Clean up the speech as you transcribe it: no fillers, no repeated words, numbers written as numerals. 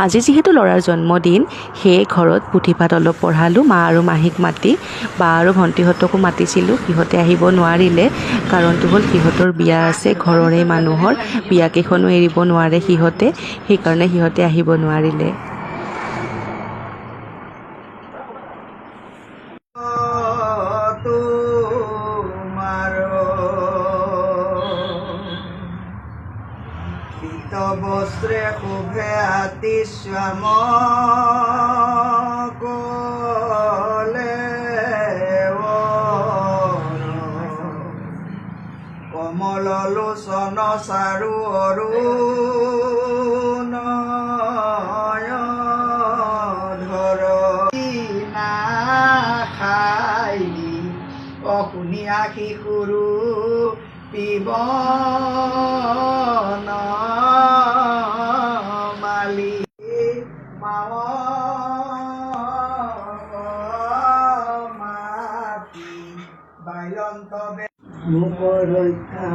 আজি যিহেতু ল'ৰাৰ জন্মদিন, সেয়ে ঘৰত পুথিপাত অলপ পঢ়ালোঁ। মা আৰু মাহীক মাতি, বা আৰু ভণ্টিহঁতকো মাতিছিলোঁ। সিহঁতে আহিব নোৱাৰিলে, কাৰণটো হ'ল সিহঁতৰ বিয়া আছে, ঘৰৰে মানুহৰ বিয়াকেইখনো এৰিব নোৱাৰে সিহঁতে, সেইকাৰণে সিহঁতে আহিব নোৱাৰিলে। বস্ত্ৰে শুভে আতি শ্যাম কলে কমল লোচন চাৰু অৰুণ ধৰ না খাই অশুনিয়া শিশুৰু পিবন মালি মাতি বায়ন্ত মুখ ৰক্ষা